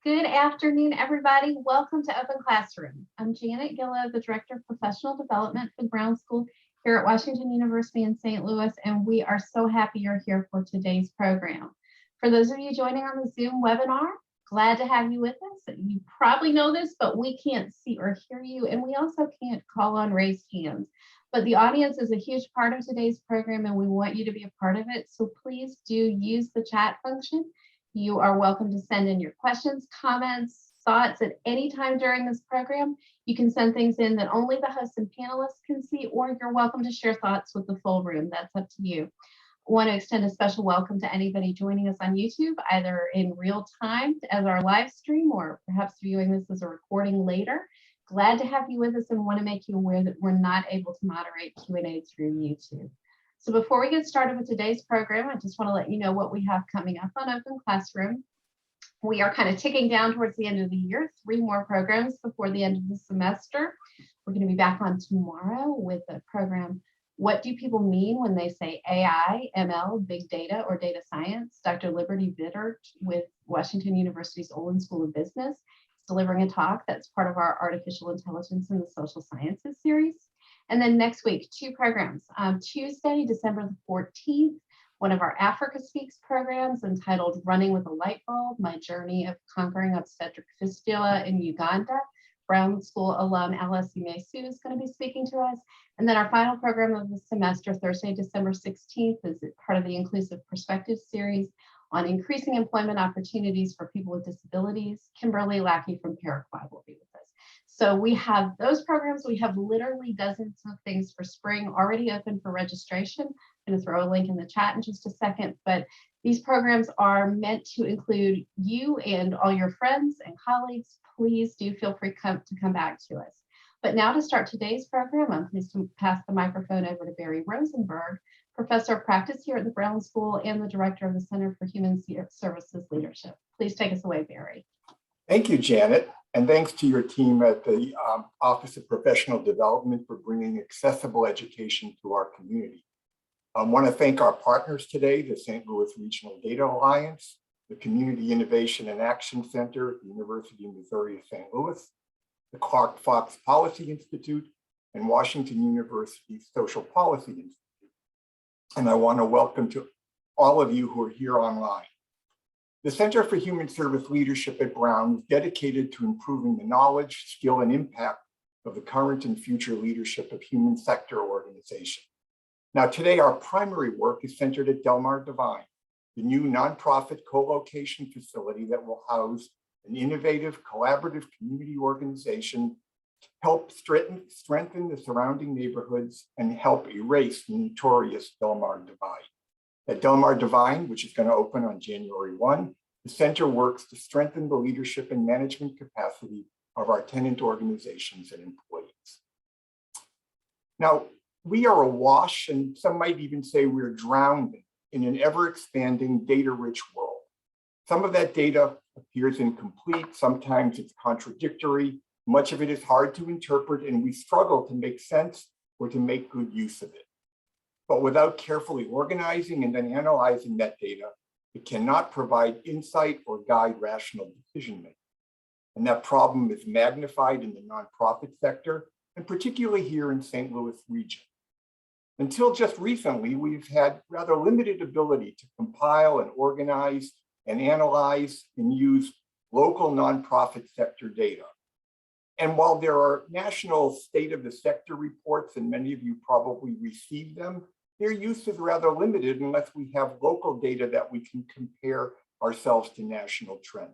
Good afternoon, everybody. Welcome to Open Classroom. I'm Janet Gillow, the Director of Professional Development for the Brown School here at Washington University in St. Louis, and we are so happy you're here for today's program. For those of you joining on the Zoom webinar, glad to have you with us. You probably know this, but we can't see or hear you, and we also can't call on raised hands. But the audience is a huge part of today's program, and we want you to be a part of it. So please do use the chat function. You are welcome to send in your questions, comments, thoughts at any time during this program. You can send things in that only the hosts and panelists can see, or you're welcome to share thoughts with the full room. That's up to you. I want to extend a special welcome to anybody joining us on YouTube, either in real time as our live stream, or perhaps viewing this as a recording later. Glad to have you with us and want to make you aware that we're not able to moderate Q&A through YouTube. So before we get started with today's program, I just want to let you know what we have coming up on Open Classroom. We are kind of ticking down towards the end of the year, 3 more programs before the end of the semester. We're going to be back on tomorrow with the program, What Do People Mean When They Say AI, ML, Big Data, or Data Science? Dr. Liberty Bittert with Washington University's Olin School of Business is delivering a talk that's part of our Artificial Intelligence in the Social Sciences series. And then next week, 2 programs. Tuesday, December the 14th, one of our Africa Speaks programs entitled Running with a Light Bulb, My Journey of Conquering Obstetric Fistula in Uganda. Brown School alum Alice Umesu is going to be speaking to us. And then our final program of the semester, Thursday, December 16th, is part of the Inclusive Perspectives series on increasing employment opportunities for people with disabilities. Kimberly Lackey from Paraguay will be with us. So we have those programs. We have literally dozens of things for spring already open for registration. I'm going to throw a link in the chat in just a second, but these programs are meant to include you and all your friends and colleagues. Please do feel free to come back to us. But now to start today's program, I'm pleased to pass the microphone over to Barry Rosenberg, Professor of Practice here at the Brown School and the Director of the Center for Human Services Leadership. Please take us away, Barry. Thank you, Janet, and thanks to your team at the Office of Professional Development for bringing accessible education to our community. I want to thank our partners today, the St. Louis Regional Data Alliance, the Community Innovation and Action Center at the University of Missouri at St. Louis, the Clark Fox Policy Institute, and Washington University's Social Policy Institute. And I want to welcome to all of you who are here online. The Center for Human Service Leadership at Brown is dedicated to improving the knowledge, skill, and impact of the current and future leadership of human sector organizations. Now, today, our primary work is centered at Delmar Divine, the new nonprofit co-location facility that will house an innovative, collaborative community organization, help strengthen the surrounding neighborhoods, and help erase the notorious Delmar Divide. At Delmar Divine, which is going to open on January 1, the center works to strengthen the leadership and management capacity of our tenant organizations and employees. Now, we are awash, and some might even say we're drowning in an ever-expanding data-rich world. Some of that data appears incomplete, sometimes it's contradictory, much of it is hard to interpret, and we struggle to make sense or to make good use of it. But without carefully organizing and then analyzing that data, it cannot provide insight or guide rational decision-making. And that problem is magnified in the nonprofit sector, and particularly here in St. Louis region. Until just recently, we've had rather limited ability to compile and organize and analyze and use local nonprofit sector data. And while there are national state of the sector reports, and many of you probably receive them, their use is rather limited unless we have local data that we can compare ourselves to national trends.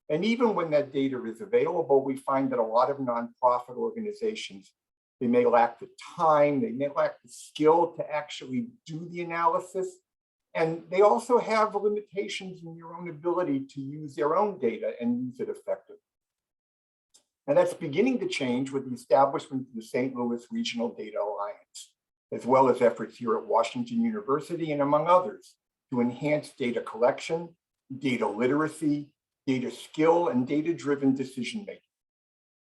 And even when that data is available, we find that a lot of nonprofit organizations, they may lack the time, they may lack the skill to actually do the analysis, and they also have limitations in their own ability to use their own data and use it effectively. And that's beginning to change with the establishment of the St. Louis Regional Data Alliance, as well as efforts here at Washington University and among others to enhance data collection, data literacy, data skill, and data-driven decision-making.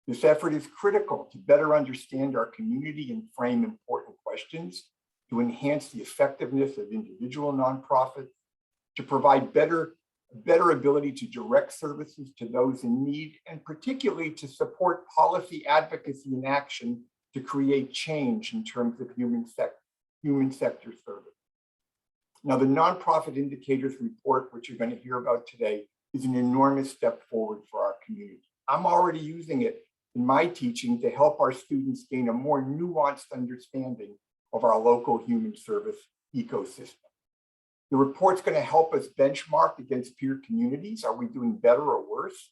This effort is critical to better understand our community and frame important questions, to enhance the effectiveness of individual nonprofits, to provide better a better ability to direct services to those in need, and particularly to support policy advocacy and action to create change in terms of human sector service. Now, the nonprofit indicators report, which you're going to hear about today, is an enormous step forward for our community. I'm already using it in my teaching to help our students gain a more nuanced understanding of our local human service ecosystem. The report's going to help us benchmark against peer communities. Are we doing better or worse?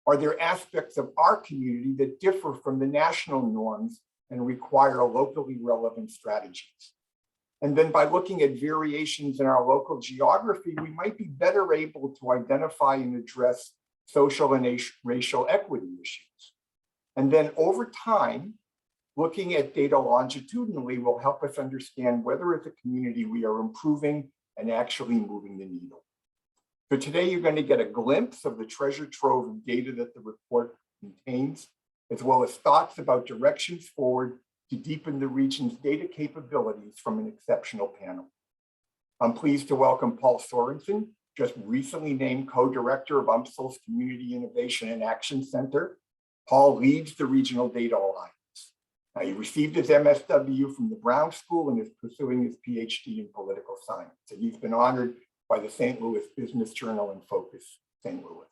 Are there aspects of our community that differ from the national norms and require locally relevant strategies? And then by looking at variations in our local geography, we might be better able to identify and address social and racial equity issues. And then over time, looking at data longitudinally will help us understand whether as a community we are improving and actually moving the needle. So today you're going to get a glimpse of the treasure trove of data that the report contains, as well as thoughts about directions forward to deepen the region's data capabilities from an exceptional panel. I'm pleased to welcome Paul Sorenson, just recently named co-director of UMSL's Community Innovation and Action Center. Paul leads the Regional Data Alliance. He received his MSW from the Brown School and is pursuing his PhD in political science. And he's been honored by the St. Louis Business Journal and Focus St. Louis.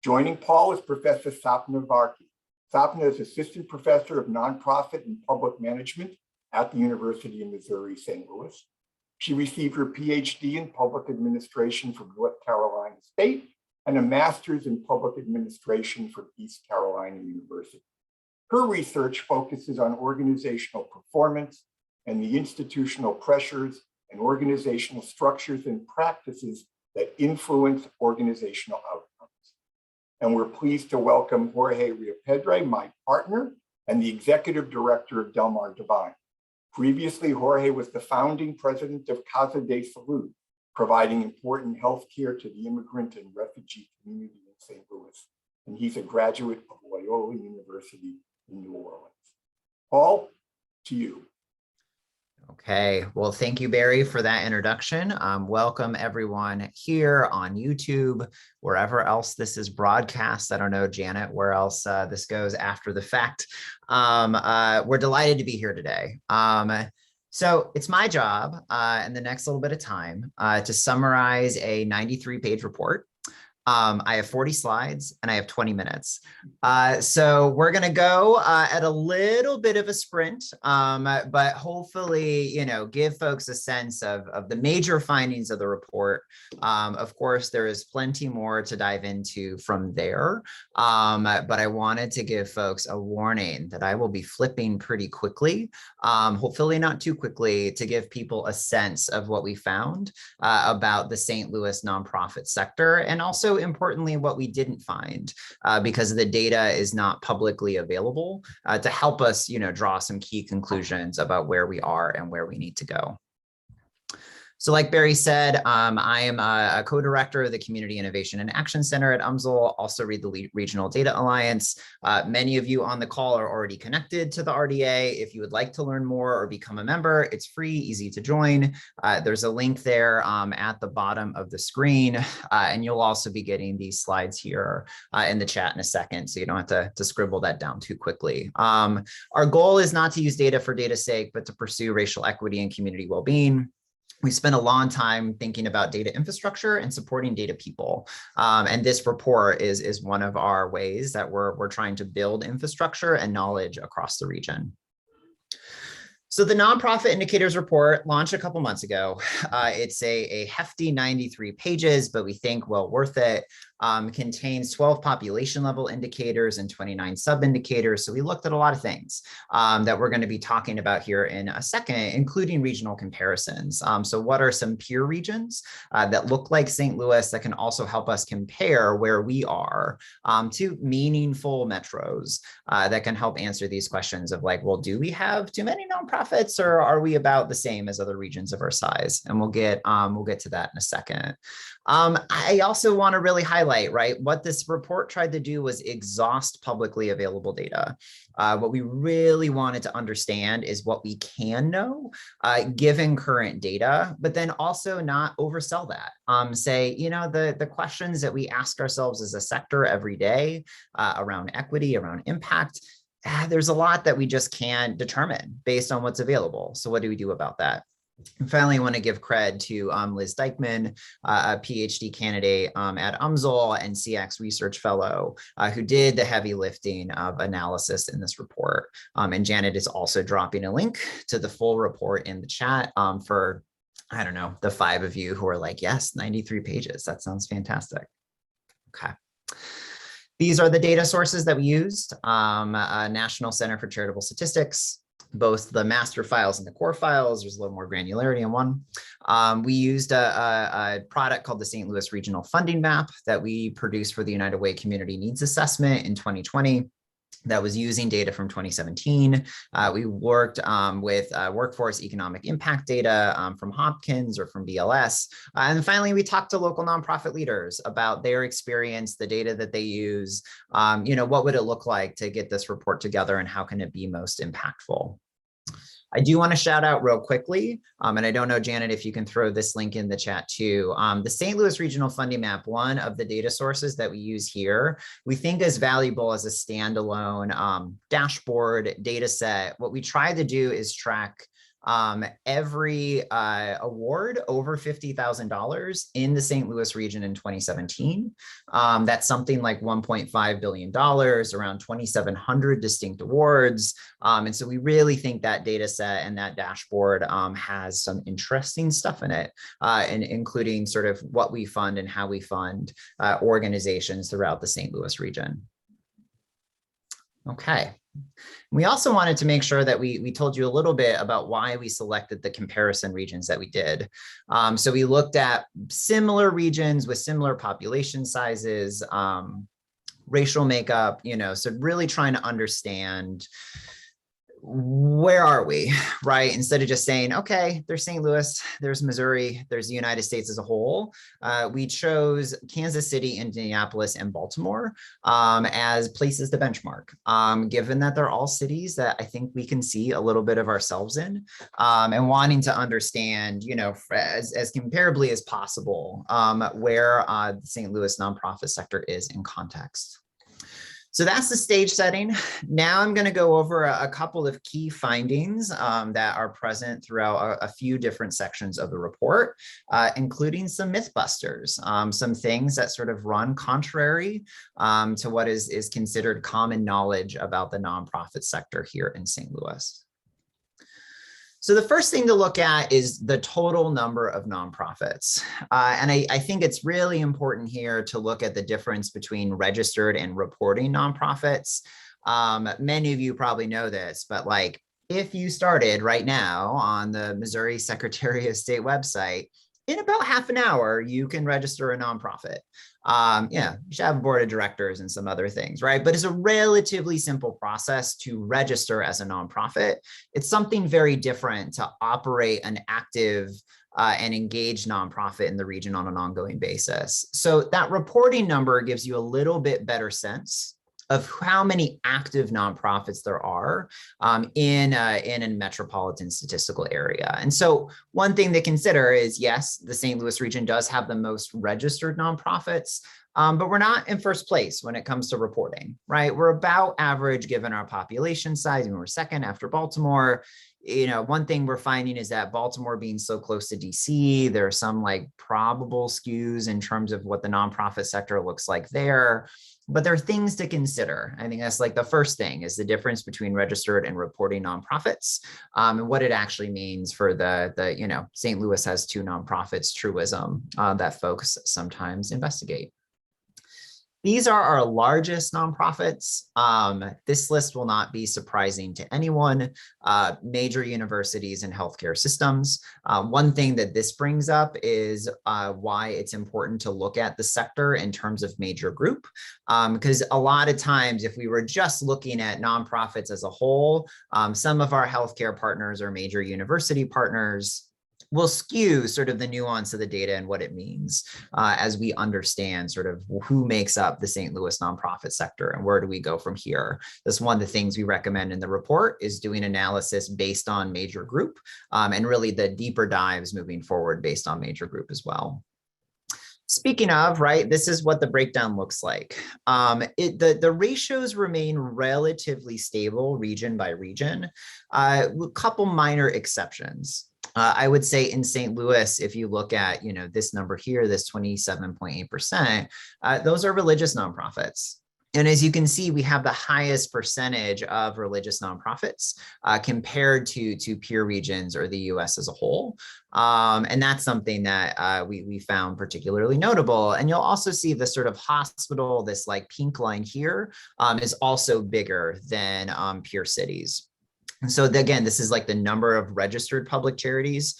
Joining Paul is Professor Sapna Varkey. Sapna is Assistant Professor of Nonprofit and Public Management at the University of Missouri, St. Louis. She received her PhD in Public Administration from North Carolina State and a Master's in Public Administration from East Carolina University. Her research focuses on organizational performance and the institutional pressures and organizational structures and practices that influence organizational outcomes. And we're pleased to welcome Jorge Riopedre, my partner, and the executive director of Delmar Divine. Previously, Jorge was the founding president of Casa de Salud, providing important health care to the immigrant and refugee community in St. Louis. And he's a graduate of Loyola University in New Orleans. Paul, to you. Okay, well, thank you, Barry, for that introduction. Welcome everyone here on YouTube, wherever else this is broadcast. I don't know, Janet, where else this goes after the fact. We're delighted to be here today. So it's my job in the next little bit of time to summarize a 93-page report. I have 40 slides and I have 20 minutes. So we're going to go at a little bit of a sprint, but hopefully, give folks a sense of the major findings of the report. Of course, there is plenty more to dive into from there, but I wanted to give folks a warning that I will be flipping pretty quickly, hopefully not too quickly, to give people a sense of what we found about the St. Louis nonprofit sector, and also importantly, what we didn't find, because the data is not publicly available, to help us, draw some key conclusions about where we are and where we need to go. So like Barry said, I am a co-director of the Community Innovation and Action Center at UMSL, also lead the Regional Data Alliance. Many of you on the call are already connected to the RDA. If you would like to learn more or become a member, it's free, easy to join. There's a link there at the bottom of the screen, and you'll also be getting these slides here in the chat in a second, so you don't have to scribble that down too quickly. Our goal is not to use data for data's sake, but to pursue racial equity and community well-being. We spent a long time thinking about data infrastructure and supporting data people. And this report is one of our ways that we're trying to build infrastructure and knowledge across the region. So the nonprofit indicators report launched a couple months ago. It's a hefty 93 pages, but we think well worth it. Contains 12 population level indicators and 29 sub-indicators. So we looked at a lot of things that we're going to be talking about here in a second, including regional comparisons. So what are some peer regions that look like St. Louis that can also help us compare where we are to meaningful metros that can help answer these questions of like, well, do we have too many nonprofits, or are we about the same as other regions of our size? And we'll get to that in a second. I also want to really highlight highlight, right? What this report tried to do was exhaust publicly available data. What we really wanted to understand is what we can know given current data, but then also not oversell that. Say, the questions that we ask ourselves as a sector every day around equity, around impact, there's a lot that we just can't determine based on what's available. So what do we do about that? And finally, I want to give cred to Liz Dykman, a PhD candidate at UMSL and CX research fellow who did the heavy lifting of analysis in this report. And Janet is also dropping a link to the full report in the chat for, I don't know, the 5 of you who are like, yes, 93 pages. That sounds fantastic. Okay. These are the data sources that we used. National Center for Charitable Statistics, both the master files and the core files. There's a little more granularity in one. We used a product called the St. Louis Regional Funding Map that we produced for the United Way Community Needs Assessment in 2020. That was using data from 2017. We worked with workforce economic impact data from Hopkins or from BLS. And finally, we talked to local nonprofit leaders about their experience, the data that they use, what would it look like to get this report together and how can it be most impactful? I do want to shout out real quickly, and I don't know, Janet, if you can throw this link in the chat too. The St. Louis Regional Funding Map, one of the data sources that we use here, we think is valuable as a standalone dashboard data set. What we try to do is track every award over $50,000 in the St. Louis region in 2017. That's something like $1.5 billion, around 2,700 distinct awards. And so we really think that data set and that dashboard has some interesting stuff in it, and including sort of what we fund and how we fund organizations throughout the St. Louis region. Okay. We also wanted to make sure that we told you a little bit about why we selected the comparison regions that we did. So we looked at similar regions with similar population sizes, racial makeup, so really trying to understand where are we, right? Instead of just saying, okay, there's St. Louis, there's Missouri, there's the United States as a whole. We chose Kansas City, Indianapolis, and Baltimore as places to benchmark, given that they're all cities that I think we can see a little bit of ourselves in, and wanting to understand, as comparably as possible, where the St. Louis nonprofit sector is in context. So that's the stage setting. Now I'm going to go over a couple of key findings that are present throughout a few different sections of the report, including some mythbusters, some things that sort of run contrary to what is considered common knowledge about the nonprofit sector here in St. Louis. So the first thing to look at is the total number of nonprofits. And I think it's really important here to look at the difference between registered and reporting nonprofits. Many of you probably know this, but if you started right now on the Missouri Secretary of State website, in about half an hour, you can register a nonprofit. You should have a board of directors and some other things, right? But it's a relatively simple process to register as a nonprofit. It's something very different to operate an active and engaged nonprofit in the region on an ongoing basis. So that reporting number gives you a little bit better sense of how many active nonprofits there are in a metropolitan statistical area. And so one thing to consider is, yes, the St. Louis region does have the most registered nonprofits, but we're not in first place when it comes to reporting, right? We're about average given our population size, and we're second after Baltimore. One thing we're finding is that Baltimore being so close to DC, there are some probable skews in terms of what the nonprofit sector looks like there. But there are things to consider. I think that's the first thing is the difference between registered and reporting nonprofits, and what it actually means for the St. Louis has two nonprofits truism that folks sometimes investigate. These are our largest nonprofits. This list will not be surprising to anyone. Major universities and healthcare systems. One thing that this brings up is why it's important to look at the sector in terms of major group. Because a lot of times, if we were just looking at nonprofits as a whole, some of our healthcare partners are major university partners. will skew sort of the nuance of the data and what it means as we understand sort of who makes up the St. Louis nonprofit sector and where do we go from here. That's one of the things we recommend in the report is doing analysis based on major group and really the deeper dives moving forward based on major group as well. Speaking of, right, this is what the breakdown looks like. The ratios remain relatively stable region by region, a couple minor exceptions. I would say in St. Louis, if you look at, this number here, this 27.8%, those are religious nonprofits. And as you can see, we have the highest percentage of religious nonprofits compared to peer regions or the US as a whole. And that's something that we found particularly notable. And you'll also see the sort of hospital, this like pink line here, is also bigger than peer cities. And so again, this is like the number of registered public charities.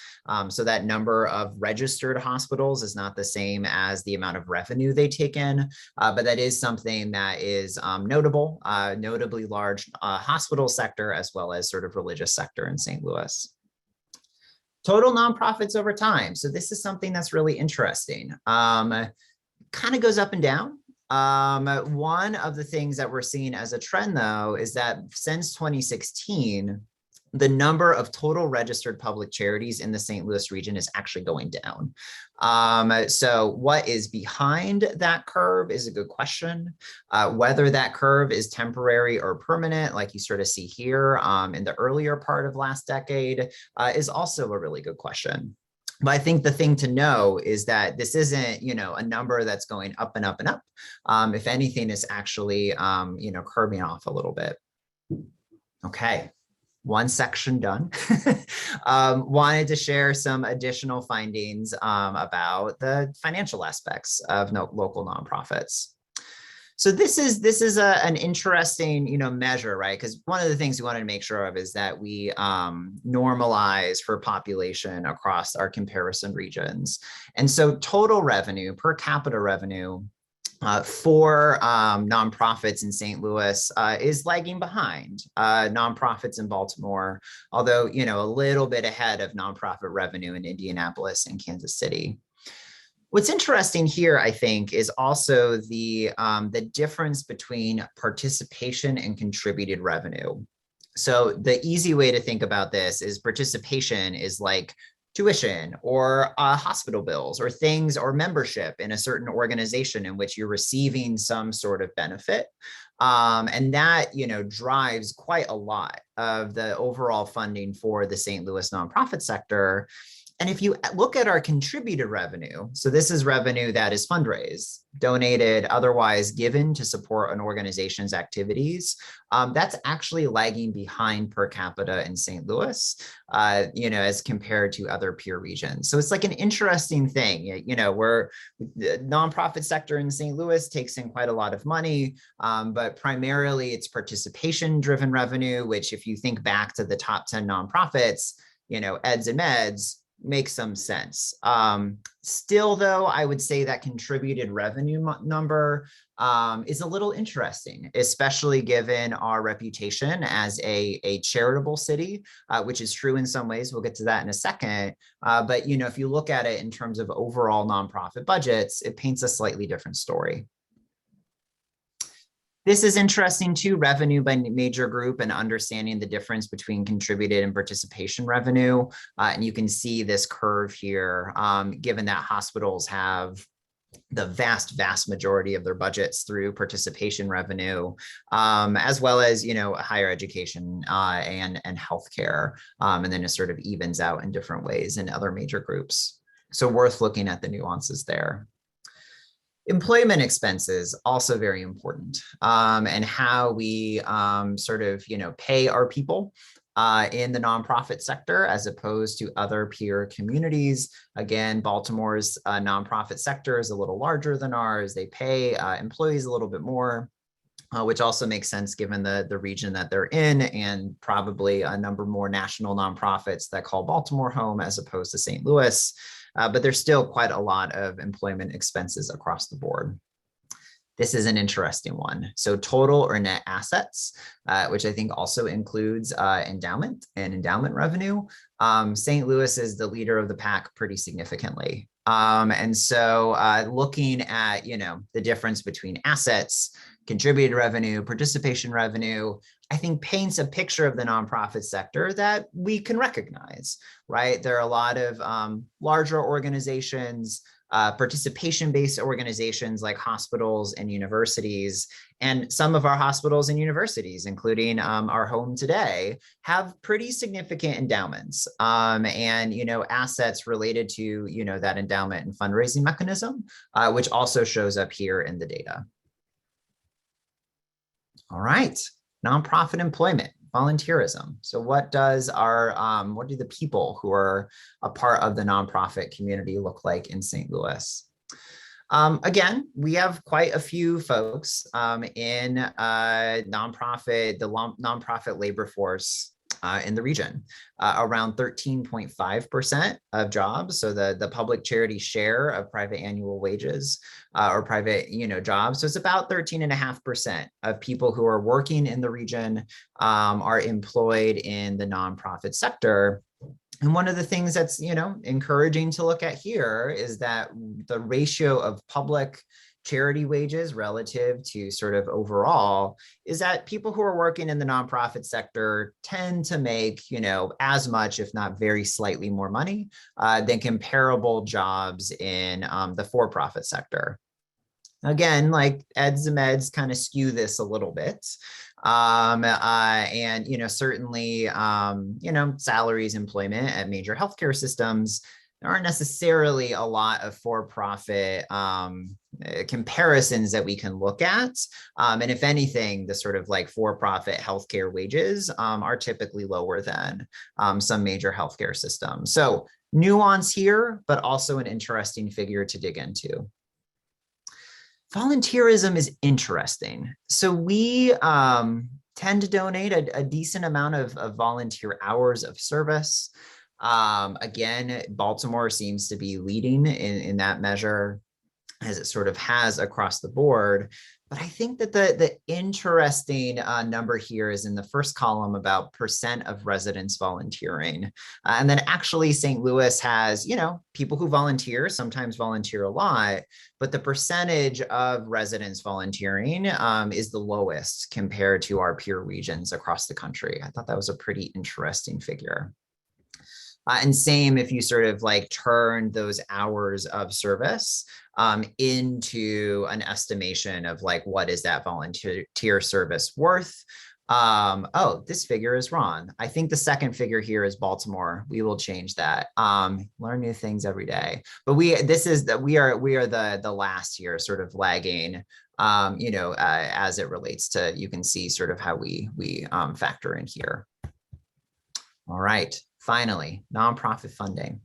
So that number of registered hospitals is not the same as the amount of revenue they take in, but that is something that is notable, notably large hospital sector, as well as sort of religious sector in St. Louis. Total nonprofits over time. So this is something that's really interesting. Kind of goes up and down. One of the things that we're seeing as a trend, though, is that since 2016, the number of total registered public charities in the St. Louis region is actually going down. So what is behind that curve is a good question. Whether that curve is temporary or permanent, like you sort of see here in the earlier part of last decade, is also a really good question. But I think the thing to know is that this isn't, a number that's going up and up and up. If anything, it's actually, curbing off a little bit. Okay, one section done. Wanted to share some additional findings about the financial aspects of local nonprofits. So this is an interesting, measure, right? Because one of the things we wanted to make sure of is that we normalize for population across our comparison regions. And so total revenue, per capita revenue for nonprofits in St. Louis is lagging behind nonprofits in Baltimore, although, a little bit ahead of nonprofit revenue in Indianapolis and Kansas City. What's interesting here, I think, is also the difference between participation and contributed revenue. So the easy way to think about this is participation is like tuition or hospital bills or things or membership in a certain organization in which you're receiving some sort of benefit. And that, drives quite a lot of the overall funding for the St. Louis nonprofit sector. And if you look at our contributed revenue, so this is revenue that is fundraised, donated, otherwise given to support an organization's activities, that's actually lagging behind per capita in St. Louis, as compared to other peer regions. So it's like an interesting thing, where the nonprofit sector in St. Louis takes in quite a lot of money, but primarily it's participation driven revenue, which if you think back to the top 10 nonprofits, eds and meds, makes some sense. Still, though, I would say that contributed revenue number is a little interesting, especially given our reputation as a charitable city, which is true in some ways. We'll get to that in a second. But, if you look at it in terms of overall nonprofit budgets, it paints a slightly different story. This is interesting too, revenue by major group and understanding the difference between contributed and participation revenue. And you can see this curve here, given that hospitals have the vast majority of their budgets through participation revenue, as well as, higher education and healthcare. And then it sort of evens out in different ways in other major groups. So worth looking at the nuances there. Employment expenses, also very important, and how we pay our people in the nonprofit sector as opposed to other peer communities. Again, Baltimore's nonprofit sector is a little larger than ours. They pay employees a little bit more, which also makes sense given the region that they're in, and probably a number more national nonprofits that call Baltimore home as opposed to St. Louis. But there's still quite a lot of employment expenses across the board. This is an interesting one. So total or net assets, which I think also includes endowment and endowment revenue. St. Louis is the leader of the pack pretty significantly. And so looking at, the difference between assets, contributed revenue, participation revenue, I think paints a picture of the nonprofit sector that we can recognize, right? There are a lot of larger organizations, participation-based organizations like hospitals and universities. And some of our hospitals and universities, including our home today, have pretty significant endowments and, assets related to, that endowment and fundraising mechanism, which also shows up here in the data. All right, nonprofit employment, volunteerism. So what does what do the people who are a part of the nonprofit community look like in St. Louis? Again, we have quite a few folks in the nonprofit labor force in the region, around 13.5% of jobs. So the public charity share of private annual wages or private, jobs. So it's about 13.5% of people who are working in the region are employed in the nonprofit sector. And one of the things that's, encouraging to look at here is that the ratio of public charity wages relative to sort of overall is that people who are working in the nonprofit sector tend to make, as much, if not very slightly more money than comparable jobs in the for-profit sector. Again, like eds and meds kind of skew this a little bit. And, certainly, salaries, employment at major healthcare systems, there aren't necessarily a lot of for-profit comparisons that we can look at. And if anything, the sort of like for-profit healthcare wages are typically lower than some major healthcare systems. So nuance here, but also an interesting figure to dig into. Volunteerism is interesting. So we tend to donate a decent amount of volunteer hours of service. Again, Baltimore seems to be leading in that measure, as it sort of has across the board. But I think that the interesting number here is in the first column about percent of residents volunteering. And then actually St. Louis has, people who volunteer, sometimes volunteer a lot, but the percentage of residents volunteering is the lowest compared to our peer regions across the country. I thought that was a pretty interesting figure. And same if you sort of like turn those hours of service into an estimation of like, what is that volunteer service worth? Oh, this figure is wrong. I think the second figure here is Baltimore. We will change that. Learn new things every day. But we are the last year sort of lagging, as it relates to, you can see sort of how we factor in here. All right. Finally, nonprofit funding.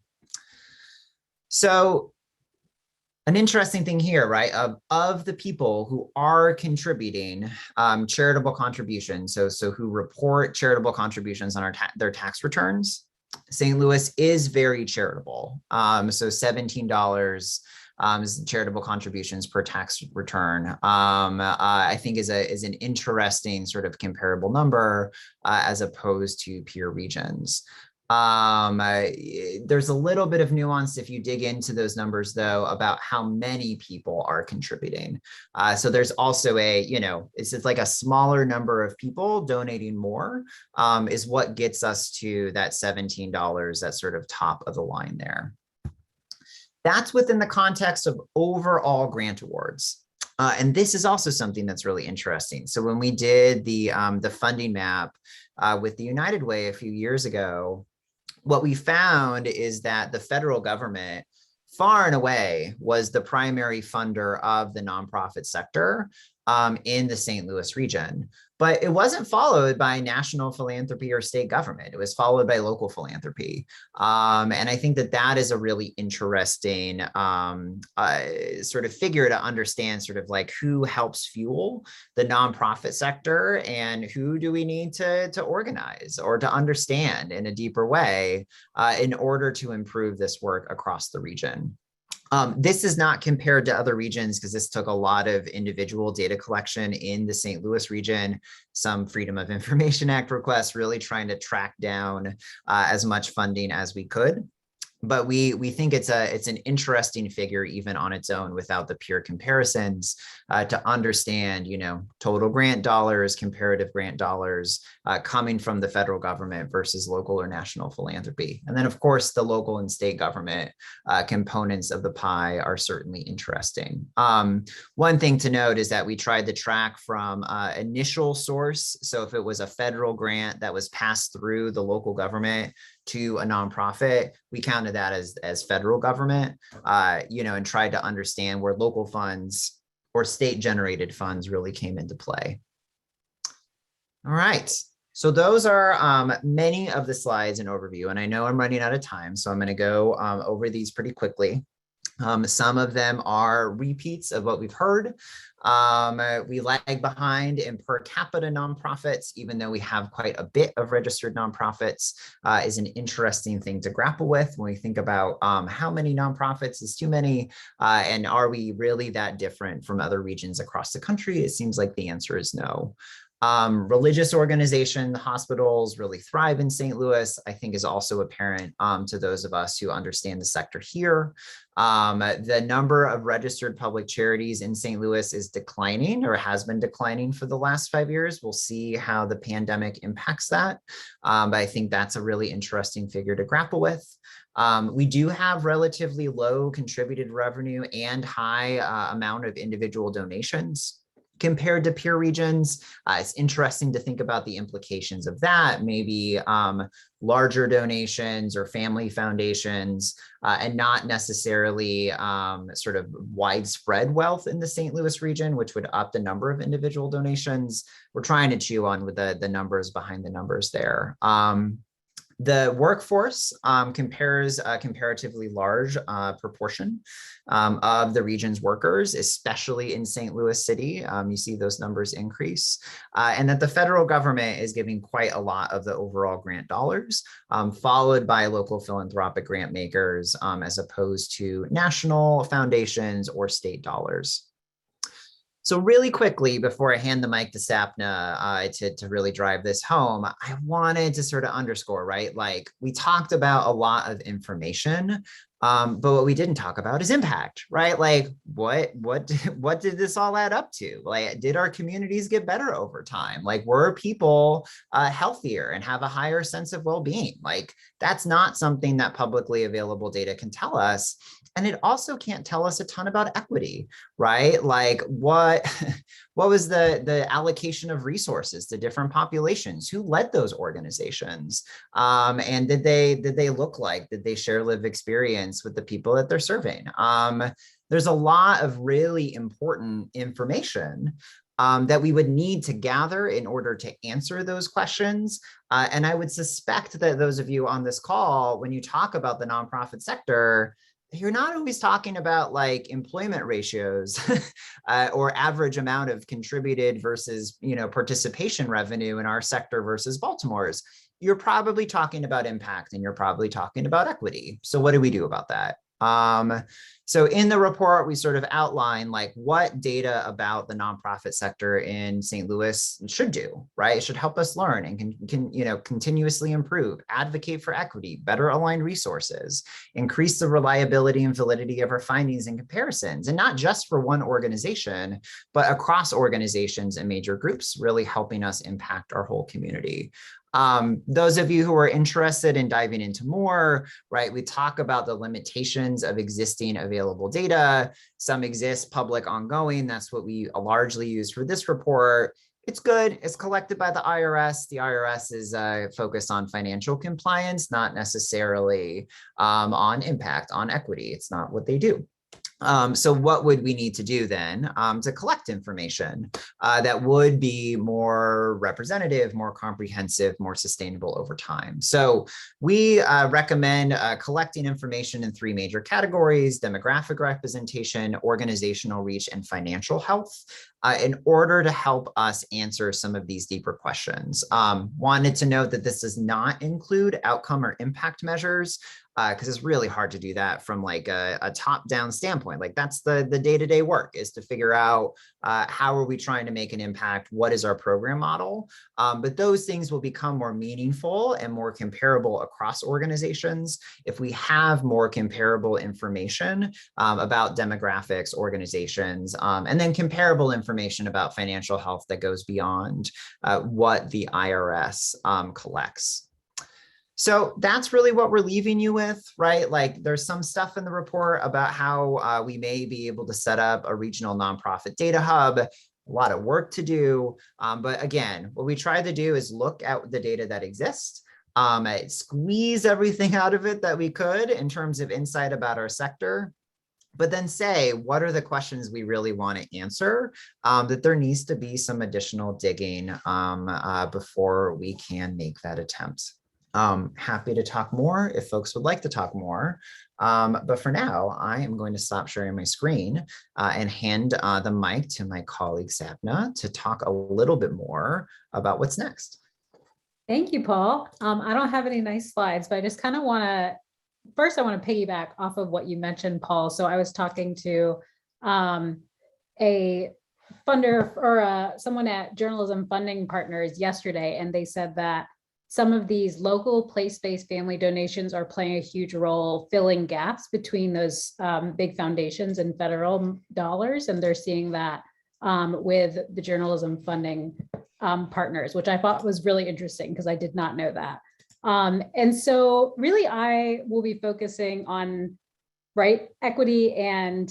So an interesting thing here, right, of the people who are contributing charitable contributions, so who report charitable contributions on their tax returns, St. Louis is very charitable. So $17 is charitable contributions per tax return. I think is an interesting sort of comparable number as opposed to peer regions. There's a little bit of nuance if you dig into those numbers, though, about how many people are contributing. So there's also it's like a smaller number of people donating more is what gets us to that $17, that sort of top of the line there. That's within the context of overall grant awards. And this is also something that's really interesting. So when we did the funding map with the United Way a few years ago, what we found is that the federal government far and away was the primary funder of the nonprofit sector in the St. Louis region. But it wasn't followed by national philanthropy or state government. It was followed by local philanthropy. And I think that is a really interesting sort of figure to understand sort of like who helps fuel the nonprofit sector and who do we need to organize or to understand in a deeper way in order to improve this work across the region. This is not compared to other regions because this took a lot of individual data collection in the St. Louis region, some Freedom of Information Act requests, really trying to track down as much funding as we could. But we think it's an interesting figure even on its own without the peer comparisons to understand, total grant dollars, comparative grant dollars coming from the federal government versus local or national philanthropy. And then of course, the local and state government components of the pie are certainly interesting. One thing to note is that we tried to track from initial source. So if it was a federal grant that was passed through the local government to a nonprofit, we counted that as federal government, and tried to understand where local funds or state generated funds really came into play. All right. So those are many of the slides and overview, and I know I'm running out of time, so I'm going to go over these pretty quickly. Some of them are repeats of what we've heard. We lag behind in per capita nonprofits, even though we have quite a bit of registered nonprofits, is an interesting thing to grapple with when we think about how many nonprofits is too many, and are we really that different from other regions across the country? It seems like the answer is no. Religious organization, hospitals really thrive in St. Louis, I think is also apparent to those of us who understand the sector here. The number of registered public charities in St. Louis is declining or has been declining for the last 5 years. We'll see how the pandemic impacts that. But I think that's a really interesting figure to grapple with. We do have relatively low contributed revenue and high amount of individual donations compared to peer regions. It's interesting to think about the implications of that, maybe larger donations or family foundations, and not necessarily sort of widespread wealth in the St. Louis region, which would up the number of individual donations. We're trying to chew on with the numbers behind the numbers there. The workforce compares a comparatively large proportion of the region's workers, especially in St. Louis City. You see those numbers increase, and that the federal government is giving quite a lot of the overall grant dollars, followed by local philanthropic grant makers, as opposed to national foundations or state dollars. So really quickly, before I hand the mic to Sapna to really drive this home, I wanted to sort of underscore, right? Like we talked about a lot of information, but what we didn't talk about is impact, right? Like what did this all add up to? Like, did our communities get better over time? Like, were people healthier and have a higher sense of well-being? Like, that's not something that publicly available data can tell us. And it also can't tell us a ton about equity, right? Like what was the allocation of resources to different populations? Who led those organizations? And did they look like, did they share lived experience with the people that they're serving? There's a lot of really important information that we would need to gather in order to answer those questions. And I would suspect that those of you on this call, when you talk about the nonprofit sector, you're not always talking about like employment ratios or average amount of contributed versus, participation revenue in our sector versus Baltimore's. You're probably talking about impact and you're probably talking about equity. So what do we do about that? So in the report, we sort of outline like what data about the nonprofit sector in St. Louis should do, right? It should help us learn and can continuously improve, advocate for equity, better aligned resources, increase the reliability and validity of our findings and comparisons, and not just for one organization, but across organizations and major groups, really helping us impact our whole community. Those of you who are interested in diving into more, right, we talk about the limitations of existing available data. Some exist public ongoing. That's what we largely use for this report. It's good. It's collected by the IRS. The IRS is focused on financial compliance, not necessarily on impact, on equity. It's not what they do. So what would we need to do then to collect information that would be more representative, more comprehensive, more sustainable over time? So we recommend collecting information in 3 major categories: demographic representation, organizational reach, and financial health, in order to help us answer some of these deeper questions. Wanted to note that this does not include outcome or impact measures. because it's really hard to do that from like a top-down standpoint. Like that's the day-to-day work, is to figure out how are we trying to make an impact? What is our program model? But those things will become more meaningful and more comparable across organizations if we have more comparable information about demographics, organizations, and then comparable information about financial health that goes beyond what the IRS collects. So that's really what we're leaving you with, right? Like there's some stuff in the report about how we may be able to set up a regional nonprofit data hub, a lot of work to do. But again, what we tried to do is look at the data that exists, squeeze everything out of it that we could in terms of insight about our sector, but then say, what are the questions we really want to answer, that there needs to be some additional digging before we can make that attempt. Happy to talk more if folks would like to talk more. But for now, I am going to stop sharing my screen and hand the mic to my colleague Sapna to talk a little bit more about what's next. Thank you, Paul. I don't have any nice slides, but I just kind of want to, first I want to piggyback off of what you mentioned, Paul. So I was talking to a funder or someone at Journalism Funding Partners yesterday, and they said that some of these local place-based family donations are playing a huge role filling gaps between those big foundations and federal dollars. And they're seeing that with the journalism funding partners, which I thought was really interesting because I did not know that. And so really I will be focusing on equity and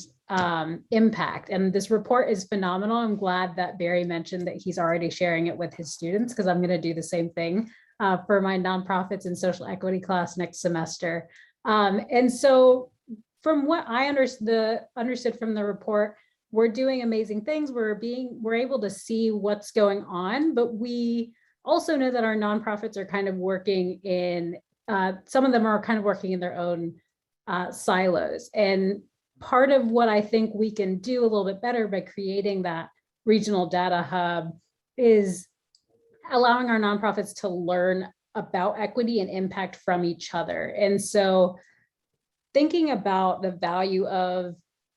impact. And this report is phenomenal. I'm glad that Barry mentioned that he's already sharing it with his students, because I'm going to do the same thing for my nonprofits and social equity class next semester. And so from what I understood from the report, we're doing amazing things. We're able to see what's going on, but we also know that our nonprofits are kind of working in, some of them are kind of working in their own silos. And part of what I think we can do a little bit better by creating that regional data hub is allowing our nonprofits to learn about equity and impact from each other. And so thinking about the value of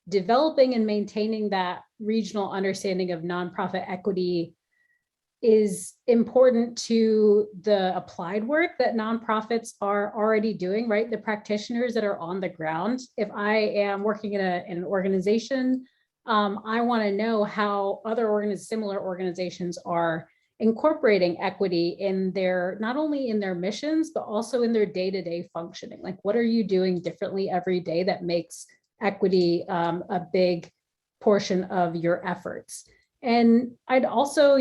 developing and maintaining that regional understanding of nonprofit equity is important to the applied work that nonprofits are already doing, right? The practitioners that are on the ground. If I am working in an organization, I want to know how other similar organizations are incorporating equity in their, not only in their missions, but also in their day-to-day functioning. Like, what are you doing differently every day that makes equity a big portion of your efforts? And I'd also,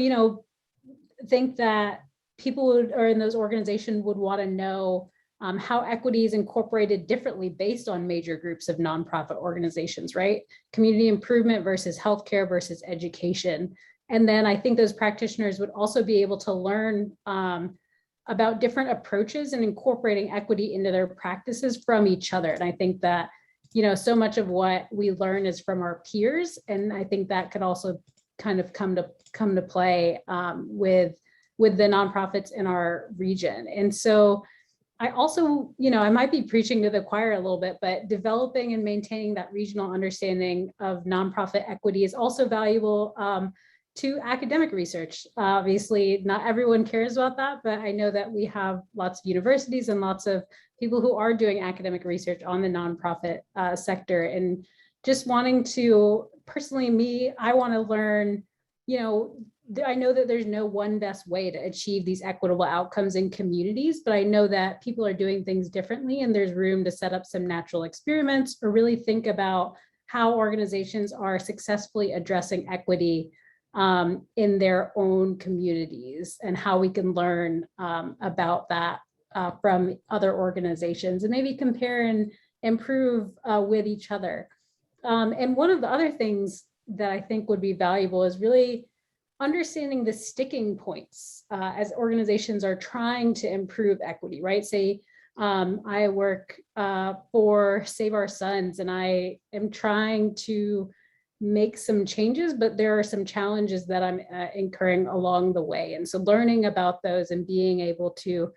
think that people in those organizations would want to know how equity is incorporated differently based on major groups of nonprofit organizations, right? Community improvement versus healthcare versus education. And then I think those practitioners would also be able to learn about different approaches and incorporating equity into their practices from each other. And I think that, so much of what we learn is from our peers. And I think that could also kind of come to play with the nonprofits in our region. And so I also, I might be preaching to the choir a little bit, but developing and maintaining that regional understanding of nonprofit equity is also valuable to academic research. Obviously, not everyone cares about that, but I know that we have lots of universities and lots of people who are doing academic research on the nonprofit sector. And just wanting to, personally, I want to learn, I know that there's no one best way to achieve these equitable outcomes in communities, but I know that people are doing things differently, and there's room to set up some natural experiments or really think about how organizations are successfully addressing equity in their own communities, and how we can learn about that from other organizations and maybe compare and improve with each other. And one of the other things that I think would be valuable is really understanding the sticking points as organizations are trying to improve equity, right? Say, I work for Save Our Sons, and I am trying to make some changes, but there are some challenges that I'm incurring along the way. And so learning about those and being able to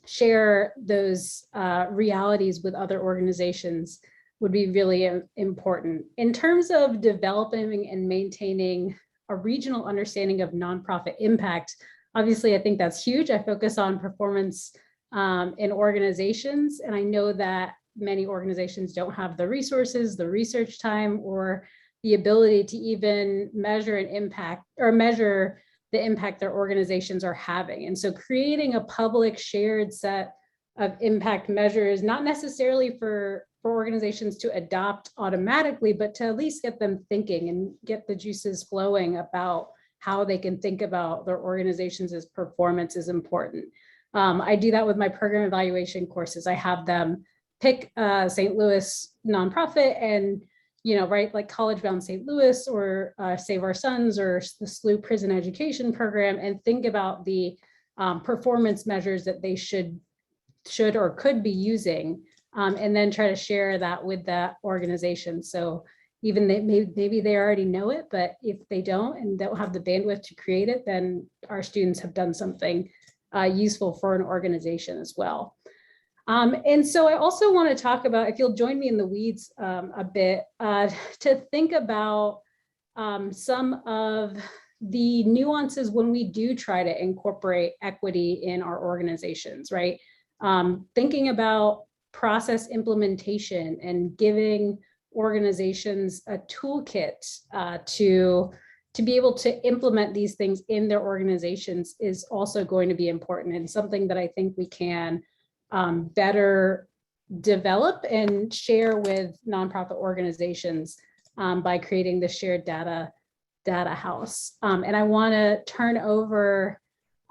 share those realities with other organizations would be really important. In terms of developing and maintaining a regional understanding of nonprofit impact, obviously, I think that's huge. I focus on performance in organizations, and I know that many organizations don't have the resources, the research time, or the ability to even measure an impact or measure the impact their organizations are having. And so creating a public shared set of impact measures, not necessarily for organizations to adopt automatically, but to at least get them thinking and get the juices flowing about how they can think about their organization's performance is important. I do that with my program evaluation courses. I have them pick a St. Louis nonprofit and, right, like College Bound St. Louis or Save Our Sons or the SLU Prison Education Program, and think about the performance measures that they should or could be using, and then try to share that with that organization. So even maybe they already know it, but if they don't and don't have the bandwidth to create it, then our students have done something useful for an organization as well. And so I also want to talk about, if you'll join me in the weeds a bit, to think about some of the nuances when we do try to incorporate equity in our organizations, right? Thinking about process implementation and giving organizations a toolkit to be able to implement these things in their organizations is also going to be important, and something that I think we can better develop and share with nonprofit organizations by creating the shared data house. And I want to turn over,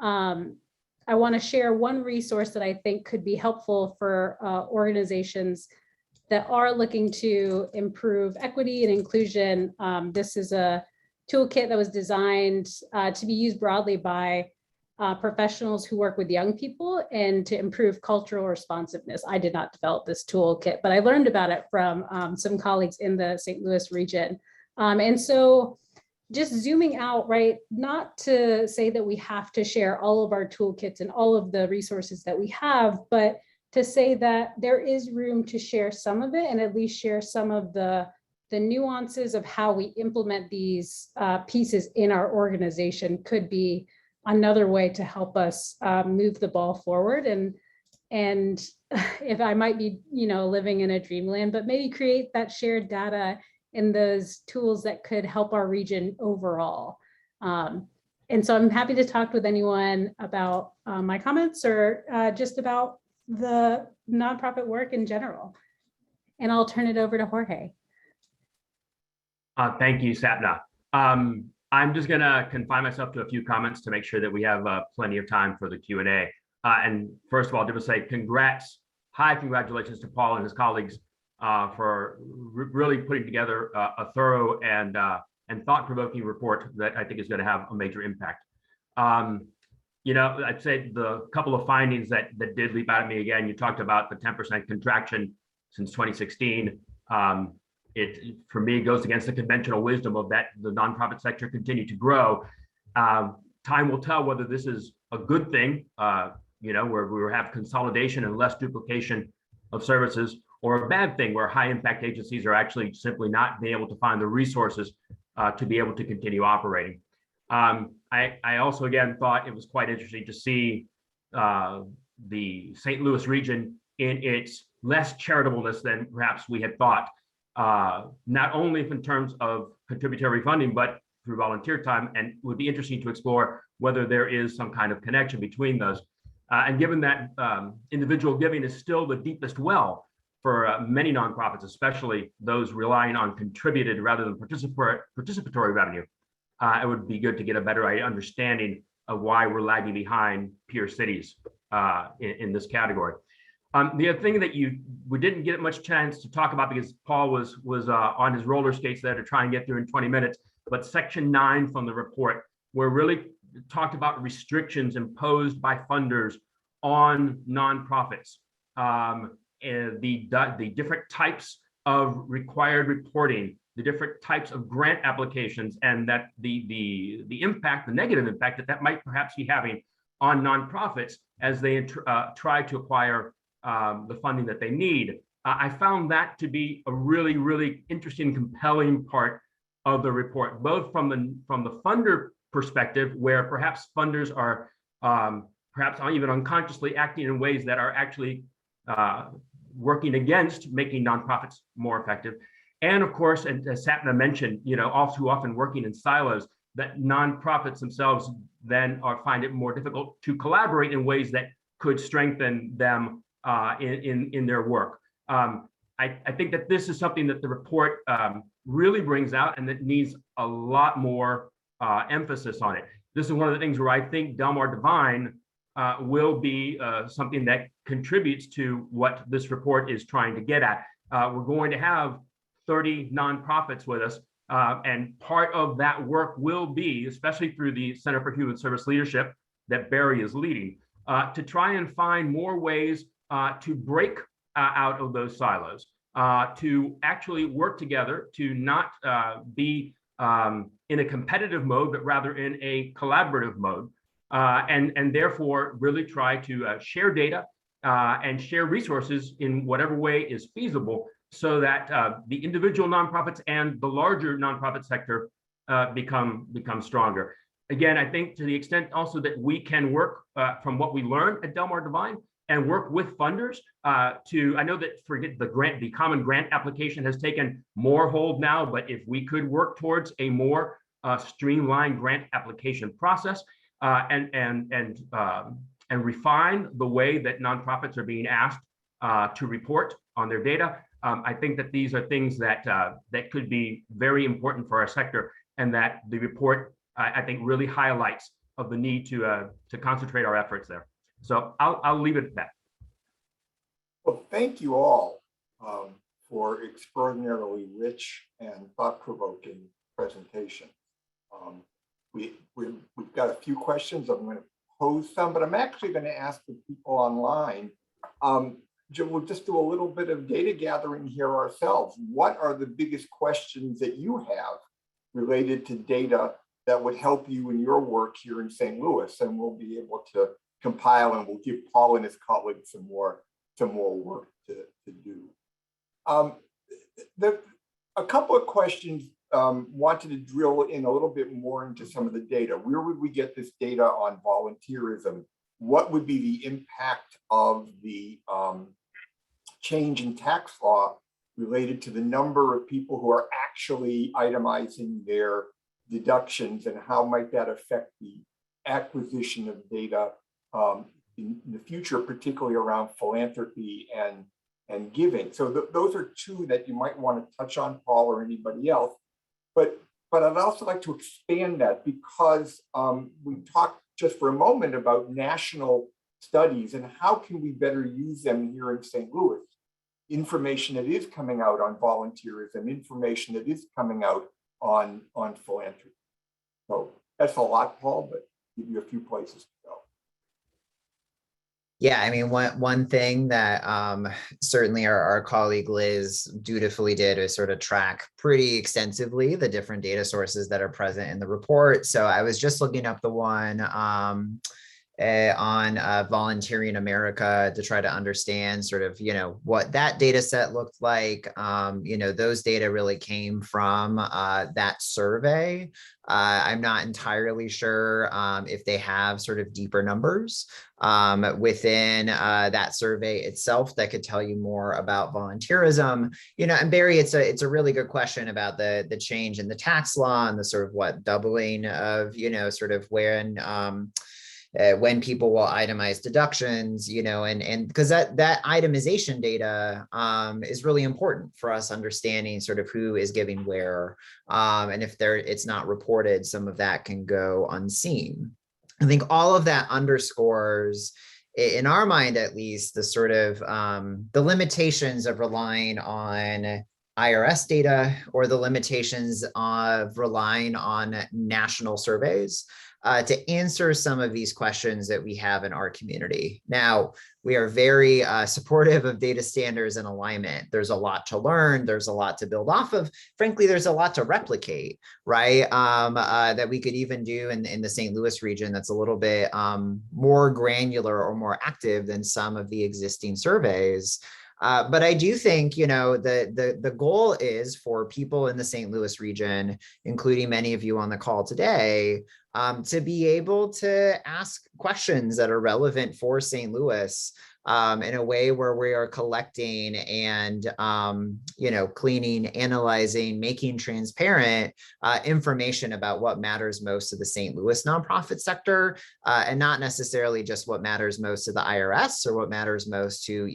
I want to share one resource that I think could be helpful for organizations that are looking to improve equity and inclusion. This is a toolkit that was designed to be used broadly by professionals who work with young people and to improve cultural responsiveness. I did not develop this toolkit, but I learned about it from some colleagues in the St. Louis region. And so just zooming out, right, not to say that we have to share all of our toolkits and all of the resources that we have, but to say that there is room to share some of it and at least share some of the nuances of how we implement these pieces in our organization could be another way to help us move the ball forward. And if I might be, living in a dreamland, but maybe create that shared data and those tools that could help our region overall. And so I'm happy to talk with anyone about my comments or just about the nonprofit work in general. And I'll turn it over to Jorge. Thank you, Sapna. I'm just going to confine myself to a few comments to make sure that we have plenty of time for the Q&A. And first of all, I want to say congratulations to Paul and his colleagues for really putting together a thorough and thought-provoking report that I think is going to have a major impact. I'd say the couple of findings that did leap out at me again, you talked about the 10% contraction since 2016. It, for me, goes against the conventional wisdom of that the nonprofit sector continue to grow. Time will tell whether this is a good thing, where we have consolidation and less duplication of services, or a bad thing where high impact agencies are actually simply not being able to find the resources to be able to continue operating. I also, again, thought it was quite interesting to see the St. Louis region in its less charitableness than perhaps we had thought, not only in terms of contributory funding, but through volunteer time, and it would be interesting to explore whether there is some kind of connection between those. And given that individual giving is still the deepest well for many nonprofits, especially those relying on contributed rather than participatory revenue, it would be good to get a better understanding of why we're lagging behind peer cities in this category. The other thing that we didn't get much chance to talk about because Paul was on his roller skates there to try and get through in 20 minutes, but section 9 from the report, where really talked about restrictions imposed by funders on nonprofits, and the different types of required reporting, the different types of grant applications, and that the impact, the negative impact that might perhaps be having on nonprofits as they try to acquire the funding that they need. I found that to be a really, really interesting, compelling part of the report, both from the funder perspective, where perhaps funders are perhaps even unconsciously acting in ways that are actually working against making nonprofits more effective. And of course, and as Sapna mentioned, all too often working in silos, that nonprofits themselves then find it more difficult to collaborate in ways that could strengthen them in their work. I think that this is something that the report really brings out and that needs a lot more emphasis on it. This is one of the things where I think Delmar Divine will be something that contributes to what this report is trying to get at. We're going to have 30 nonprofits with us, and part of that work will be, especially through the Center for Human Service Leadership that Barry is leading, to try and find more ways to break out of those silos, to actually work together, to not be in a competitive mode, but rather in a collaborative mode, and therefore really try to share data and share resources in whatever way is feasible, so that the individual nonprofits and the larger nonprofit sector become stronger. Again, I think to the extent also that we can work from what we learned at Delmar Divine and work with funders I know that the common grant application has taken more hold now, but if we could work towards a more streamlined grant application process and refine the way that nonprofits are being asked to report on their data, I think that these are things that could be very important for our sector, and that the report, I think, really highlights of the need to concentrate our efforts there. So I'll leave it at that. Well, thank you all for extraordinarily rich and thought-provoking presentation. We've got a few questions. I'm going to pose some, but I'm actually going to ask the people online. We'll just do a little bit of data gathering here ourselves. What are the biggest questions that you have related to data that would help you in your work here in St. Louis? And we'll be able to compile, and we'll give Paul and his colleagues some more work to do. A couple of questions wanted to drill in a little bit more into some of the data. Where would we get this data on volunteerism? What would be the impact of the change in tax law related to the number of people who are actually itemizing their deductions, and how might that affect the acquisition of data in the future, particularly around philanthropy and giving? So those are two that you might want to touch on, Paul, or anybody else. But I'd also like to expand that, because we talked just for a moment about national studies and how can we better use them here in St. Louis. Information that is coming out on volunteerism, information that is coming out on philanthropy. So that's a lot, Paul, but give you a few places to go. Yeah, I mean, one thing that certainly our colleague Liz dutifully did is sort of track pretty extensively the different data sources that are present in the report. So I was just looking up the one on Volunteering America to try to understand sort of, what that data set looked like. Those data really came from that survey. I'm not entirely sure if they have sort of deeper numbers within that survey itself that could tell you more about volunteerism. And Barry, it's a really good question about the change in the tax law and the sort of doubling of, sort of when people will itemize deductions, and because that itemization data is really important for us understanding sort of who is giving where, and if it's not reported, some of that can go unseen. I think all of that underscores, in our mind at least, the sort of the limitations of relying on IRS data or the limitations of relying on national surveys to answer some of these questions that we have in our community. Now, we are very supportive of data standards and alignment. There's a lot to learn. There's a lot to build off of. Frankly, there's a lot to replicate, right? That we could even do in the St. Louis region that's a little bit more granular or more active than some of the existing surveys. But I do think, the goal is for people in the St. Louis region, including many of you on the call today, to be able to ask questions that are relevant for St. Louis in a way where we are collecting and, cleaning, analyzing, making transparent information about what matters most to the St. Louis nonprofit sector, and not necessarily just what matters most to the IRS or what matters most to,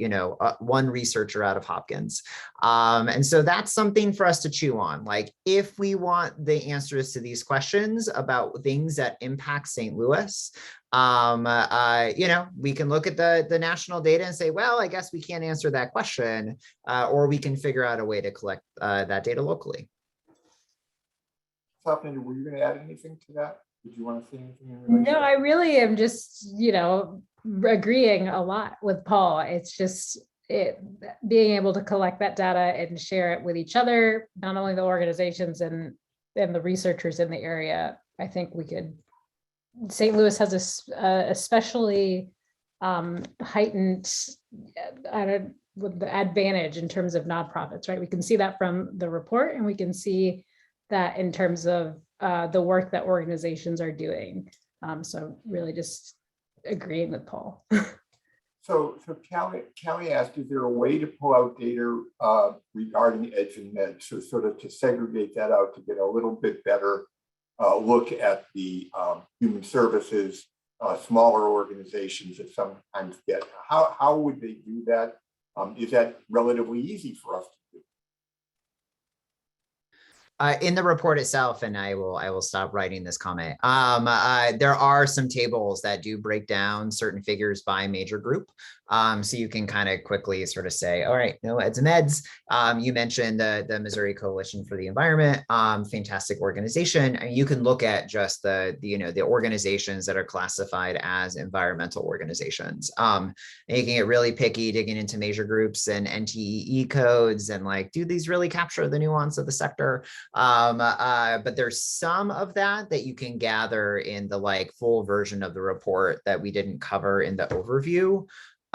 one researcher out of Hopkins. And so that's something for us to chew on. Like, if we want the answers to these questions about things that impact St. Louis, we can look at the national data and say, well, I guess we can't answer that question, or we can figure out a way to collect that data locally. Sapna, were you going to add anything to that? Did you want to say anything in relation? No, I really am just, agreeing a lot with Paul. It's just being able to collect that data and share it with each other, not only the organizations and the researchers in the area. I think we could. St. Louis has a especially heightened with the advantage in terms of nonprofits, right? We can see that from the report, and we can see that in terms of the work that organizations are doing. So really just agreeing with Paul. So Callie asked, is there a way to pull out data regarding eds and meds? So sort of to segregate that out to get a little bit better look at the human services, smaller organizations that sometimes get. How would they do that? Is that relatively easy for us to do? In the report itself, and I will stop writing this comment, there are some tables that do break down certain figures by major group. So you can kind of quickly sort of say, all right, no eds and meds. You mentioned the Missouri Coalition for the Environment, fantastic organization. And you can look at just the organizations that are classified as environmental organizations. And you can get really picky digging into major groups and NTEE codes and like, do these really capture the nuance of the sector? But there's some of that you can gather in the full version of the report that we didn't cover in the overview.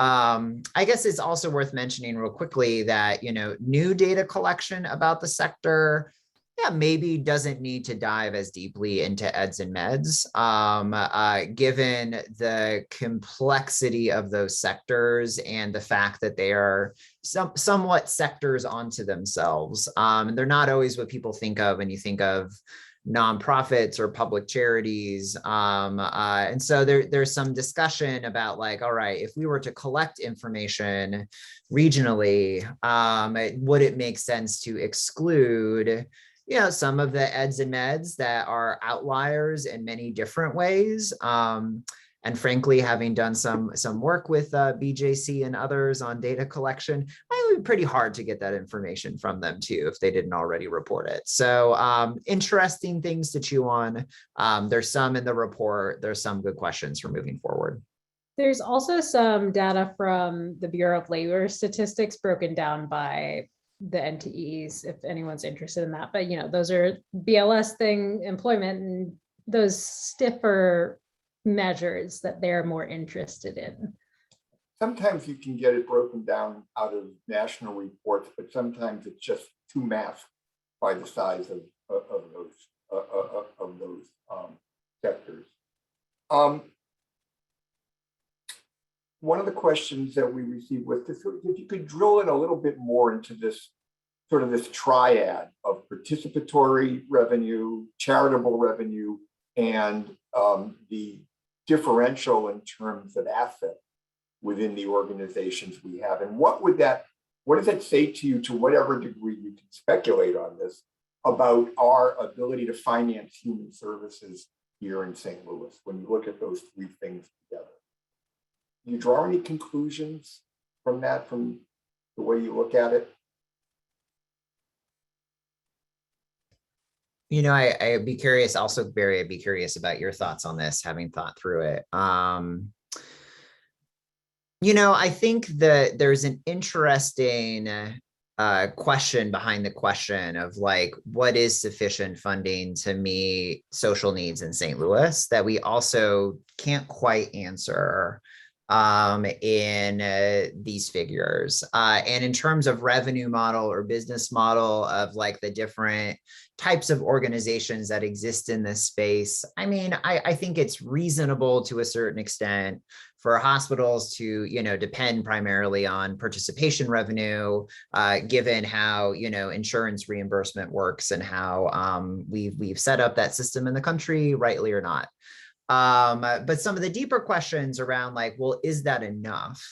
I guess it's also worth mentioning real quickly that, new data collection about the sector, maybe doesn't need to dive as deeply into eds and meds, given the complexity of those sectors and the fact that they are somewhat sectors onto themselves. They're not always what people think of when you think of nonprofits or public charities. And so there's some discussion about all right, if we were to collect information regionally, would it make sense to exclude some of the eds and meds that are outliers in many different ways. And frankly, having done some work with BJC and others on data collection, it would be pretty hard to get that information from them too, if they didn't already report it. So interesting things to chew on. There's some in the report. There's some good questions for moving forward. There's also some data from the Bureau of Labor Statistics broken down by the NTEs, if anyone's interested in that. But those are BLS thing, employment, and those stiffer measures that they're more interested in. Sometimes you can get it broken down out of national reports, but sometimes it's just too masked by the size of those sectors. One of the questions that we received was this, if you could drill in a little bit more into this sort of this triad of participatory revenue, charitable revenue, and the differential in terms of assets within the organizations we have. And what does that say to you, to whatever degree you can speculate on this, about our ability to finance human services here in St. Louis when you look at those three things together? Do you draw any conclusions from that, from the way you look at it? I'd be curious also, Barry, I'd be curious about your thoughts on this, having thought through it. I think that there's an interesting question behind the question of like, what is sufficient funding to meet social needs in St. Louis that we also can't quite answer in these figures. And in terms of revenue model or business model of like the different types of organizations that exist in this space, I mean, I think it's reasonable to a certain extent for hospitals to, depend primarily on participation revenue, given how, insurance reimbursement works and how we've set up that system in the country, rightly or not. But some of the deeper questions around like, well, is that enough,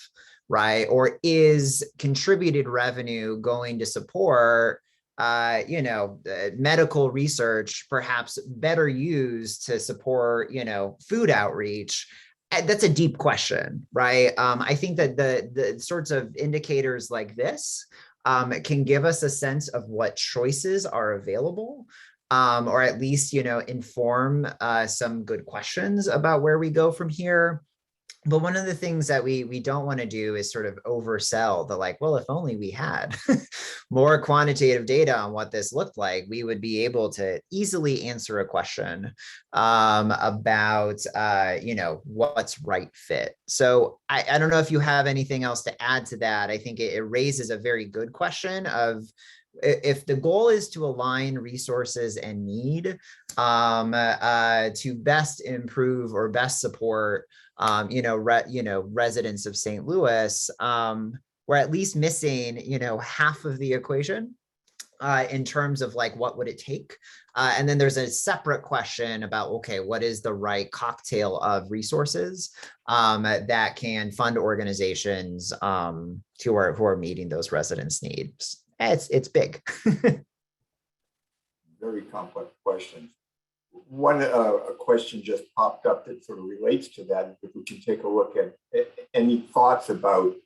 right? Or is contributed revenue going to support, medical research, perhaps better used to support, food outreach? That's a deep question, right? I think that the sorts of indicators like this can give us a sense of what choices are available. Or at least, inform some good questions about where we go from here. But one of the things that we don't want to do is sort of oversell the like, well, if only we had more quantitative data on what this looked like, we would be able to easily answer a question about, what's right fit. So I don't know if you have anything else to add to that. I think it raises a very good question of, if the goal is to align resources and need to best improve or best support, residents of St. Louis, we're at least missing, half of the equation in terms of like, what would it take? And then there's a separate question about, okay, what is the right cocktail of resources that can fund organizations who are meeting those residents' needs? It's big. Very complex questions. One a question just popped up that sort of relates to that. If we can take a look at any thoughts about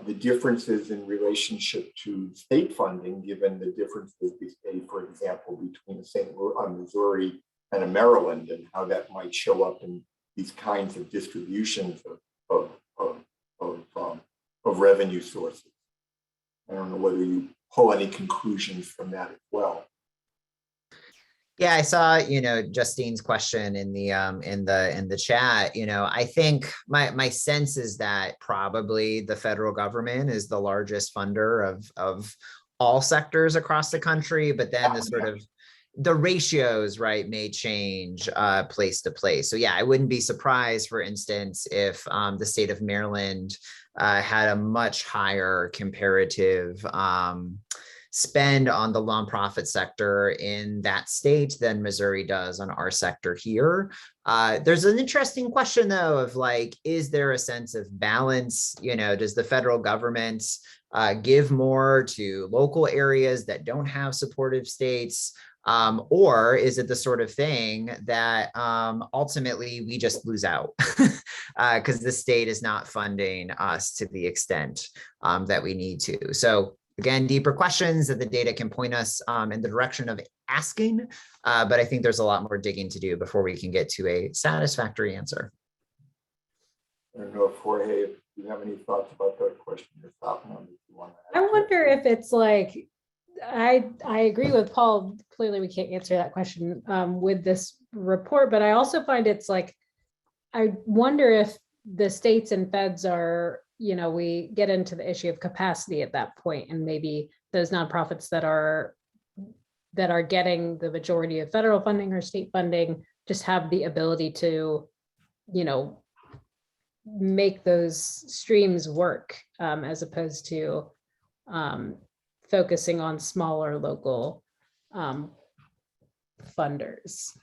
the differences in relationship to state funding, given the differences we say, for example, between St. Louis, Missouri and a Maryland, and how that might show up in these kinds of distributions of revenue sources. I don't know whether you pull any conclusions from that as well. Yeah, I saw, Justine's question in the chat. I think my sense is that probably the federal government is the largest funder of all sectors across the country, but then the ratios, right, may change place to place. So yeah, I wouldn't be surprised, for instance, if the state of Maryland had a much higher comparative spend on the nonprofit sector in that state than Missouri does on our sector here. There's an interesting question though of like, is there a sense of balance? Does the federal government give more to local areas that don't have supportive states? Or is it the sort of thing that ultimately we just lose out because the state is not funding us to the extent that we need to? So again, deeper questions that the data can point us in the direction of asking, but I think there's a lot more digging to do before we can get to a satisfactory answer. I don't know if Jorge, if you have any thoughts about that question or Sapna, if you want to I wonder if it's like, I agree with Paul. Clearly, we can't answer that question with this report, but I also find it's like, I wonder if the states and feds are, we get into the issue of capacity at that point, and maybe those nonprofits that are getting the majority of federal funding or state funding just have the ability to, make those streams work as opposed to focusing on smaller local funders.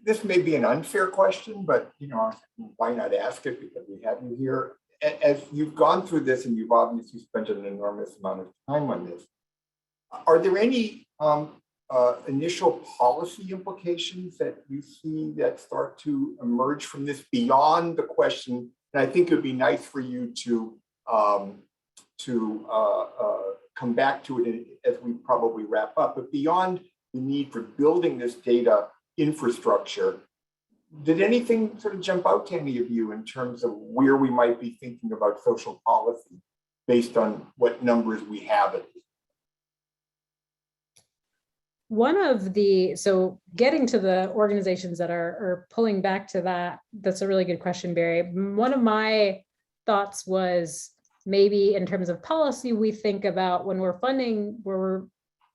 This may be an unfair question, but why not ask it, because we have you here. As you've gone through this and you've obviously spent an enormous amount of time on this, are there any initial policy implications that you see that start to emerge from this beyond the question? And I think it would be nice for you to come back to it as we probably wrap up, but beyond the need for building this data infrastructure, did anything sort of jump out to any of you in terms of where we might be thinking about social policy based on what numbers we have at this? So getting to the organizations that are pulling back to that, that's a really good question, Barry. One of my thoughts was maybe in terms of policy, we think about when we're funding, where we're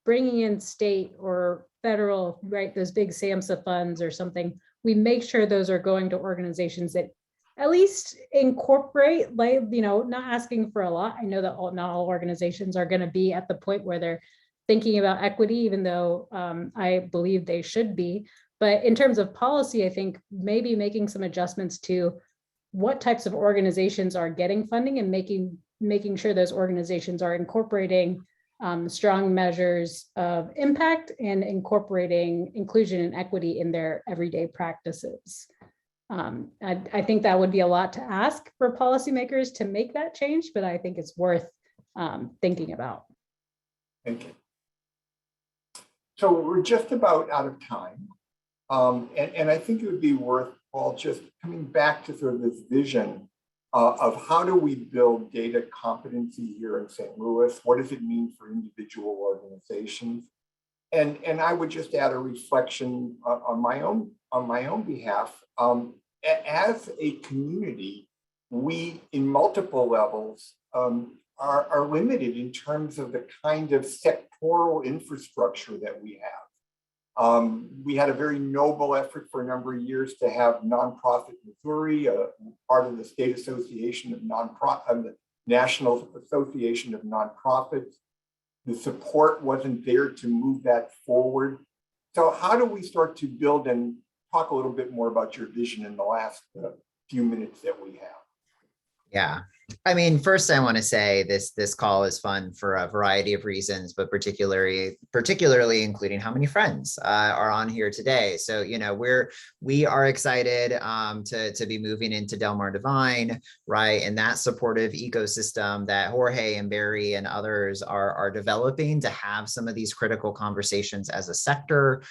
bringing in state or federal, right, those big SAMHSA funds or something, we make sure those are going to organizations that at least incorporate, like, not asking for a lot. I know that not all organizations are going to be at the point where they're thinking about equity, even though I believe they should be. But in terms of policy, I think maybe making some adjustments to what types of organizations are getting funding and making sure those organizations are incorporating strong measures of impact and incorporating inclusion and equity in their everyday practices. I think that would be a lot to ask for policymakers to make that change, but I think it's worth thinking about. Thank you. So we're just about out of time. And I think it would be worth, Paul, just coming back to sort of this vision of how do we build data competency here in St. Louis? What does it mean for individual organizations? And I would just add a reflection on my own behalf. As a community, we, in multiple levels, are limited in terms of the kind of sectoral infrastructure that we have. We had a very noble effort for a number of years to have Nonprofit Missouri, part of the State Association of the National Association of Nonprofits. The support wasn't there to move that forward. So how do we start to build, and talk a little bit more about your vision in the last few minutes that we have? Yeah. I mean, first I want to say this call is fun for a variety of reasons, but particularly including how many friends are on here today. So, we are excited to be moving into Delmar Divine, right? And that supportive ecosystem that Jorge and Barry and others are developing to have some of these critical conversations as a sector.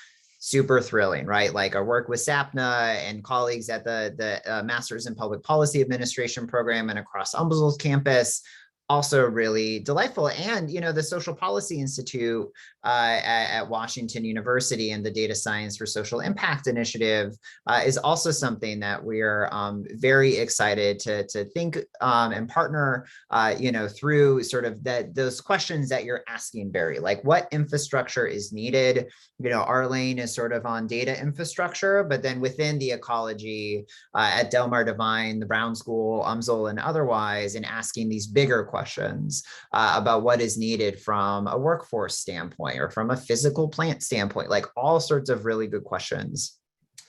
Super thrilling, right? Like our work with Sapna and colleagues at the Masters in Public Policy Administration program and across UMSL's campus, also really delightful. And, the Social Policy Institute at Washington University and the Data Science for Social Impact Initiative is also something that we're very excited to think and partner, through sort of those questions that you're asking, Barry, like what infrastructure is needed. Our lane is sort of on data infrastructure, but then within the ecology at Delmar Divine, the Brown School, UMSL, and otherwise, and asking these bigger questions about what is needed from a workforce standpoint or from a physical plant standpoint, like all sorts of really good questions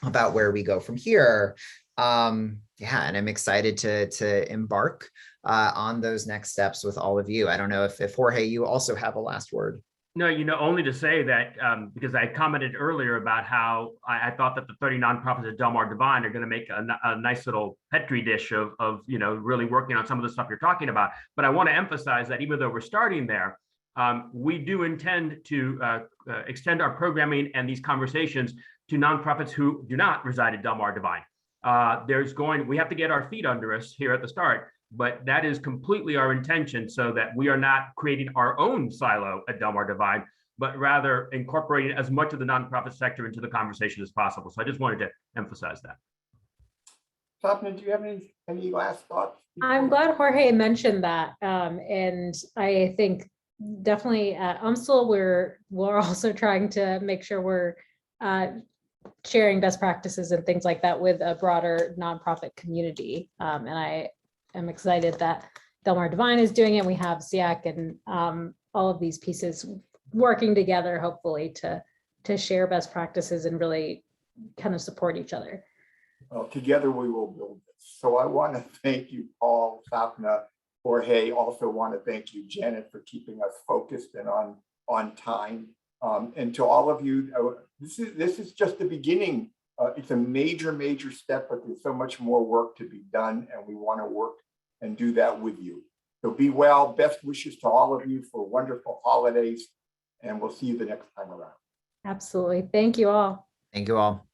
about where we go from here. And I'm excited to embark on those next steps with all of you. I don't know if Jorge, you also have a last word. No, only to say that because I commented earlier about how I thought that the 30 nonprofits at Delmar Divine are going to make a nice little petri dish of really working on some of the stuff you're talking about. But I want to emphasize that even though we're starting there, we do intend to extend our programming and these conversations to nonprofits who do not reside at Delmar Divine. We have to get our feet under us here at the start, but that is completely our intention, so that we are not creating our own silo at Delmar Divine, but rather incorporating as much of the nonprofit sector into the conversation as possible. So I just wanted to emphasize that. Sapna, do you have any last thoughts? I'm glad Jorge mentioned that. And I think definitely at UMSL, we're also trying to make sure we're sharing best practices and things like that with a broader nonprofit community. And I am excited that Delmar Divine is doing it. We have SIAC and all of these pieces working together, hopefully to share best practices and really kind of support each other. Well, together we will build this. So I want to thank you, Paul, Sapna, Jorge. Also want to thank you, Janet, for keeping us focused and on time. And to all of you, this is just the beginning. It's a major step, but there's so much more work to be done, and we want to work and do that with you. So be well. Best wishes to all of you for wonderful holidays, and we'll see you the next time around. Absolutely. Thank you all. Thank you all.